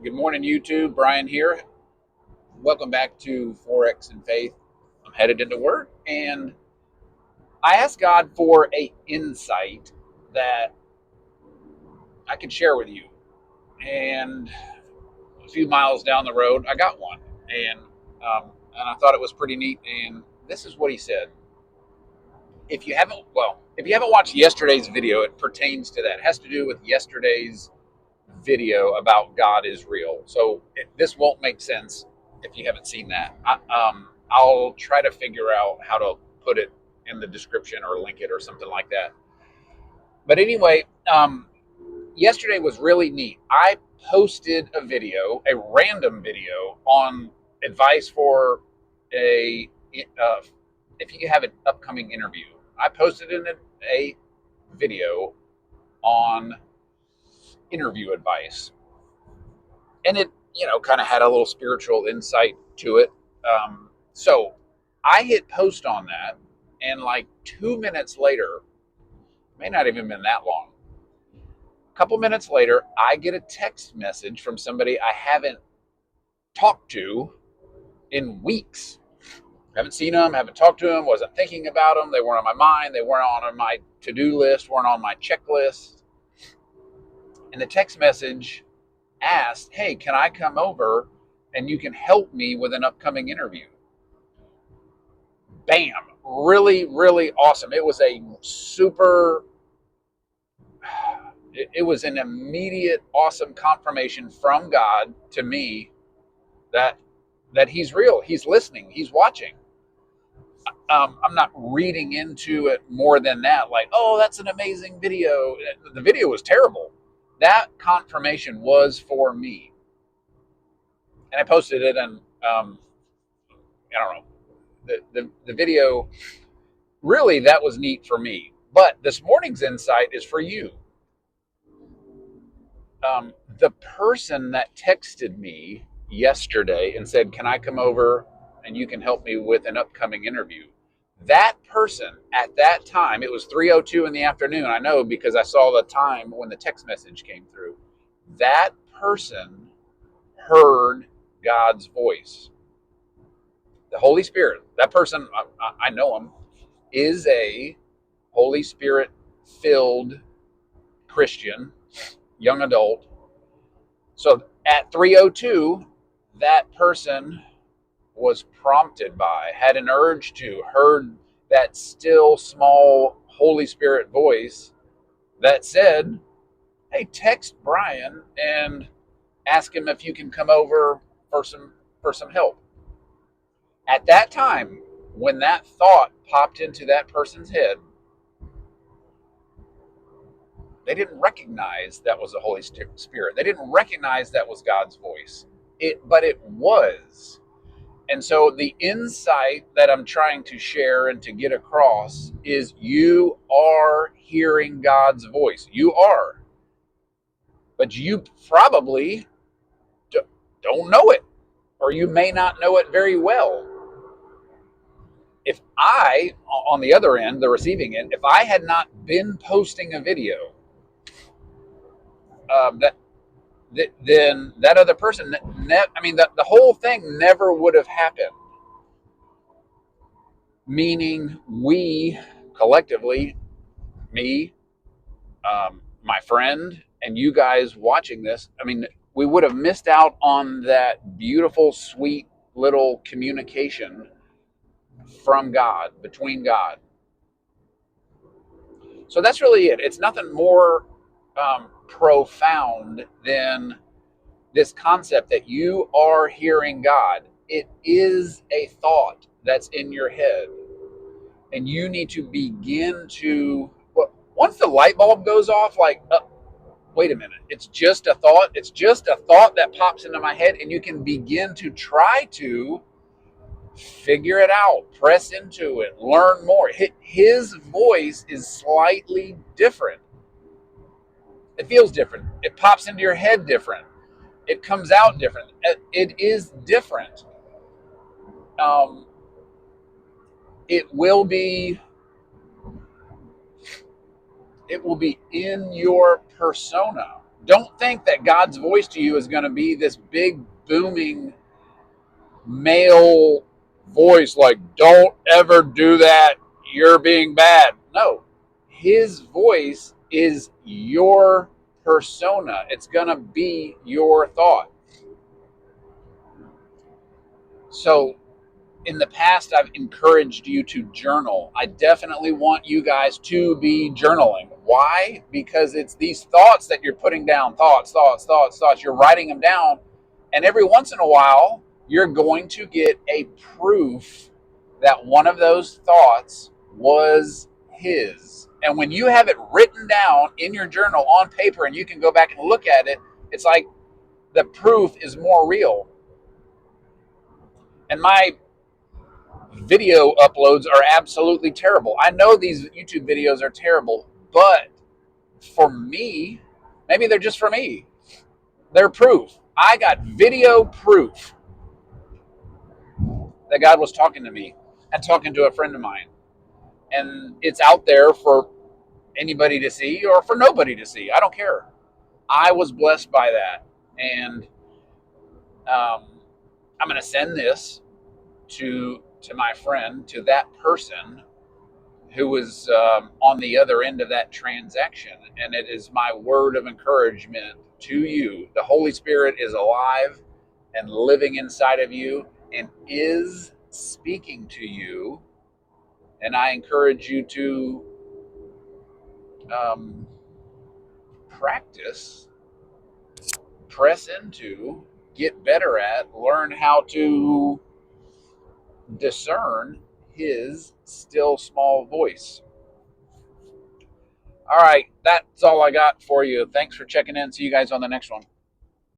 Good morning, YouTube. Brian here. Welcome back to Forex and Faith. I'm headed into work, and I asked God for a insight that I could share with you. And a few miles down the road, I got one, and and I thought it was pretty neat. And this is what He said. If you haven't watched yesterday's video, it pertains to that. It has to do with yesterday's video about God is real. So this won't make sense if you haven't seen that. I'll try to figure out how to put it in the description or link it or something like that. But anyway, yesterday was really neat. I posted a video, a random video on advice for a if you have an upcoming interview. I posted in a video on interview advice, and it kind of had a little spiritual insight to it. So I hit post on that, and like 2 minutes later, may not even been that long, a couple minutes later, I get a text message from somebody I haven't talked to in weeks. Haven't seen them, haven't talked to them, wasn't thinking about them. They weren't on my mind, they weren't on my to-do list, weren't on my checklist. And the text message asked, hey, can I come over and you can help me with an upcoming interview? Bam. Really, really awesome. It was a super, it was an immediate, awesome confirmation from God to me that He's real. He's listening. He's watching. I'm not reading into it more than that. Like, oh, that's an amazing video. The video was terrible. That confirmation was for me, and I posted it, and I don't know. The video, really, that was neat for me. But this morning's insight is for you. The person that texted me yesterday and said, can I come over and you can help me with an upcoming interview? That person at that time, it was 3:02 in the afternoon. I know because I saw the time when the text message came through. That person heard God's voice. The Holy Spirit, that person, I know him, is a Holy Spirit filled Christian, young adult. So at 3:02, that person was prompted by, had an urge to, heard that still small Holy Spirit voice that said, hey, text Brian and ask him if you can come over for some help. At that time, when that thought popped into that person's head, they didn't recognize that was the Holy Spirit. They didn't recognize that was God's voice. But it was. And so the insight that I'm trying to share and to get across is you are hearing God's voice. You are. But you probably don't know it, or you may not know it very well. If I, on the other end, the receiving end, if I had not been posting a video, then that other person, the whole thing never would have happened. Meaning, we collectively, me, my friend, and you guys watching this, we would have missed out on that beautiful, sweet little communication from God, between God. So that's really it. It's nothing more profound than this concept that you are hearing God. It is a thought that's in your head. And you need to begin to, well, once the light bulb goes off, like, wait a minute, it's just a thought. It's just a thought that pops into my head, and you can begin to try to figure it out, press into it, learn more. His voice is slightly different. It feels different. It pops into your head different. It comes out different. It is different. Um, it will be in your persona. Don't think that God's voice to you is going to be this big, booming, male voice like, don't ever do that, you're being bad. No, his voice is your persona, it's going to be your thought. So in the past, I've encouraged you to journal. I definitely want you guys to be journaling. Why? Because it's these thoughts that you're putting down, thoughts. You're writing them down. And every once in a while, you're going to get a proof that one of those thoughts was his. And when you have it written down in your journal on paper and you can go back and look at it, it's like the proof is more real. And my video uploads are absolutely terrible. I know these YouTube videos are terrible, but for me, maybe they're just for me. They're proof. I got video proof that God was talking to me and talking to a friend of mine. And it's out there for anybody to see or for nobody to see. I don't care. I was blessed by that. And I'm going to send this to my friend, to that person who was on the other end of that transaction. And it is my word of encouragement to you. The Holy Spirit is alive and living inside of you and is speaking to you. And I encourage you to practice, press into, get better at, learn how to discern his still small voice. All right, that's all I got for you. Thanks for checking in. See you guys on the next one.